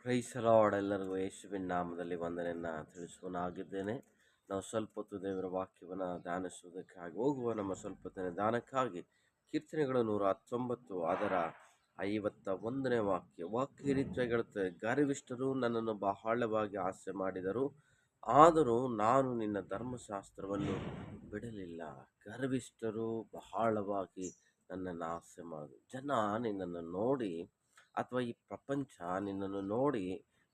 Price lord. ಎಲ್ಲರಿಗೂ ಯೇಸುವಿನ ನಾಮದಲ್ಲಿ ವಂದನೆಯನ್ನು ತಿಳಿಸುವನಾಗಿದ್ದೇನೆ. ನಾವು ಸ್ವಲ್ಪ ಹೊತ್ತು ದೇವರ ವಾಕ್ಯವನ್ನು ಧ್ಯಾನಿಸುವುದಕ್ಕಾಗಿ ಹೋಗುವ. ನಮ್ಮ ಸ್ವಲ್ಪ ಹೊತ್ತಿನ ಧ್ಯಾನಕ್ಕಾಗಿ ಕೀರ್ತನೆಗಳು 119 ಅದರ 51ನೇ ವಾಕ್ಯ ಈ ರೀತಿಯಾಗಿ ಹೇಳುತ್ತೆ: ಗರ್ವಿಷ್ಠರು ನನ್ನನ್ನು ಬಹಳವಾಗಿ ಆಸೆ ಮಾಡಿದರು, ಆದರೂ ನಾನು ನಿನ್ನ ಧರ್ಮಶಾಸ್ತ್ರವನ್ನು ಬಿಡಲಿಲ್ಲ. ಗರ್ವಿಷ್ಠರು ಬಹಳವಾಗಿ ನನ್ನನ್ನು ಆಸೆ ಮಾಡಿದರು. ಜನ ನಿನ್ನನ್ನು ನೋಡಿ, ಅಥವಾ ಈ ಪ್ರಪಂಚ ನಿನ್ನನ್ನು ನೋಡಿ,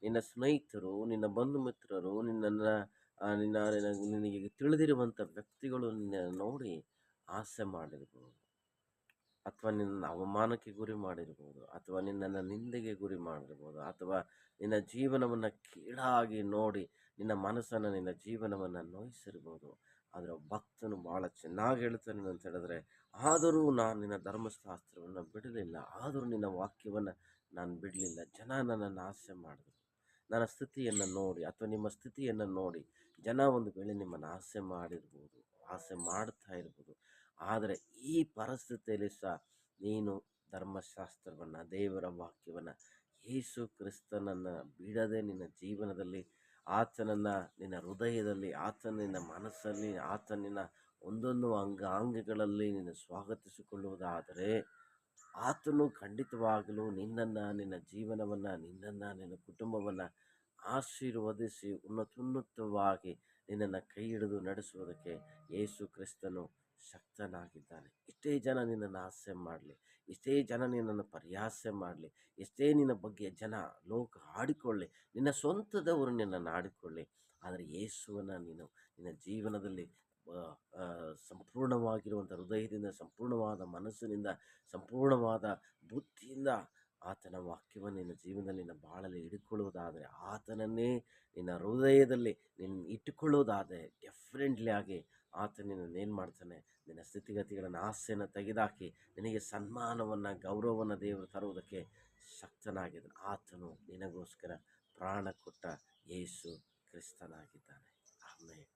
ನಿನ್ನ ಸ್ನೇಹಿತರು, ನಿನ್ನ ಬಂಧು ಮಿತ್ರರು, ನಿನಗೆ ತಿಳಿದಿರುವಂಥ ವ್ಯಕ್ತಿಗಳು ನಿನ್ನನ್ನು ನೋಡಿ ಆಸೆ ಮಾಡಿರ್ಬೋದು, ಅಥವಾ ನಿನ್ನ ಅವಮಾನಕ್ಕೆ ಗುರಿ ಮಾಡಿರ್ಬೋದು, ಅಥವಾ ನಿನ್ನನ್ನು ನಿಂದೆಗೆ ಗುರಿ ಮಾಡಿರ್ಬೋದು, ಅಥವಾ ನಿನ್ನ ಜೀವನವನ್ನು ಕೀಳಾಗಿ ನೋಡಿ ನಿನ್ನ ಮನಸ್ಸನ್ನು, ನಿನ್ನ ಜೀವನವನ್ನು ನೋಯಿಸಿರ್ಬೋದು. ಆದರೆ ಭಕ್ತನು ಭಾಳ ಚೆನ್ನಾಗಿ ಹೇಳ್ತಾನೆ ಅಂತ ಹೇಳಿದ್ರೆ, ಆದರೂ ನಾನು ನಿನ್ನ ಧರ್ಮಶಾಸ್ತ್ರವನ್ನು ಬಿಡಲಿಲ್ಲ, ಆದರೂ ನಿನ್ನ ವಾಕ್ಯವನ್ನು ನಾನು ಬಿಡಲಿಲ್ಲ. ಜನ ನನ್ನನ್ನು ಆಸೆ ಮಾಡಿದ್ರು. ನನ್ನ ಸ್ಥಿತಿಯನ್ನು ನೋಡಿ, ಅಥವಾ ನಿಮ್ಮ ಸ್ಥಿತಿಯನ್ನು ನೋಡಿ ಜನ ಒಂದು ವೇಳೆ ನಿಮ್ಮನ್ನು ಆಸೆ ಮಾಡಿರ್ಬೋದು, ಆಸೆ ಮಾಡ್ತಾ ಇರ್ಬೋದು. ಆದರೆ ಈ ಪರಿಸ್ಥಿತಿಯಲ್ಲಿ ಸಹ ನೀನು ಧರ್ಮಶಾಸ್ತ್ರವನ್ನು, ದೇವರ ವಾಕ್ಯವನ್ನು, ಯೇಸು ಕ್ರಿಸ್ತನನ್ನು ಬಿಡದೆ ನಿನ್ನ ಜೀವನದಲ್ಲಿ, ಆತನನ್ನು ನಿನ್ನ ಹೃದಯದಲ್ಲಿ, ಆತನ ನಿನ್ನ ಮನಸ್ಸಲ್ಲಿ, ಆತನಿನ ಒಂದೊಂದು ಅಂಗಾಂಗಗಳಲ್ಲಿ ನೀನು ಸ್ವಾಗತಿಸಿಕೊಳ್ಳುವುದಾದರೆ, ಆತನು ಖಂಡಿತವಾಗಲೂ ನಿನ್ನನ್ನು, ನಿನ್ನ ಜೀವನವನ್ನು, ನಿನ್ನ ಕುಟುಂಬವನ್ನು ಆಶೀರ್ವದಿಸಿ ಉನ್ನತವಾಗಿ ನಿನ್ನನ್ನು ಕೈ ಹಿಡಿದು ನಡೆಸುವುದಕ್ಕೆ ಯೇಸು ಕ್ರಿಸ್ತನು ಶಕ್ತನಾಗಿದ್ದಾನೆ. ಎಷ್ಟೇ ಜನ ನಿನ್ನನ್ನು ಆಸೆ ಮಾಡಲಿ, ಎಷ್ಟೇ ಜನ ನಿನ್ನನ್ನು ಪರಿಹಾಸ್ಯ ಮಾಡಲಿ, ಎಷ್ಟೇ ನಿನ್ನ ಬಗ್ಗೆ ಜನ ಲೋಕ ಆಡಿಕೊಳ್ಳಿ, ನಿನ್ನ ಸ್ವಂತದವರು ನಿನ್ನನ್ನು ಆಡಿಕೊಳ್ಳಿ, ಆದರೆ ಯೇಸುವನ್ನು ನೀನು ನಿನ್ನ ಜೀವನದಲ್ಲಿ ಸಂಪೂರ್ಣವಾಗಿರುವಂಥ ಹೃದಯದಿಂದ, ಸಂಪೂರ್ಣವಾದ ಮನಸ್ಸಿನಿಂದ, ಸಂಪೂರ್ಣವಾದ ಬುದ್ಧಿಯಿಂದ ಆತನ ವಾಕ್ಯವನ್ನು ನಿನ್ನ ಜೀವನದಲ್ಲಿ, ನಿನ್ನ ಬಾಳಲ್ಲಿ ಹಿಡ್ಕೊಳ್ಳುವುದಾದರೆ, ಆತನನ್ನೇ ನಿನ್ನ ಹೃದಯದಲ್ಲಿ ನೀನು ಇಟ್ಟುಕೊಳ್ಳುವುದಾದರೆ, ಡೆಫಿನೆಟ್ಲಿ ಆಗಿ ಆತ ನಿನ್ನನ್ನು ಏನು ಮಾಡ್ತಾನೆ, ನಿನ್ನ ಸ್ಥಿತಿಗತಿಗಳನ್ನು, ಆಸೆಯನ್ನು ತೆಗೆದುಹಾಕಿ ನಿನಗೆ ಸನ್ಮಾನವನ್ನು, ಗೌರವವನ್ನು ದೇವರು ತರುವುದಕ್ಕೆ ಶಕ್ತನಾಗಿದ್ದಾನೆ. ಆತನು ನಿನಗೋಸ್ಕರ ಪ್ರಾಣ ಕೊಟ್ಟ ಯೇಸು ಕ್ರಿಸ್ತನಾಗಿದ್ದಾನೆ. ಆಮೆನ್.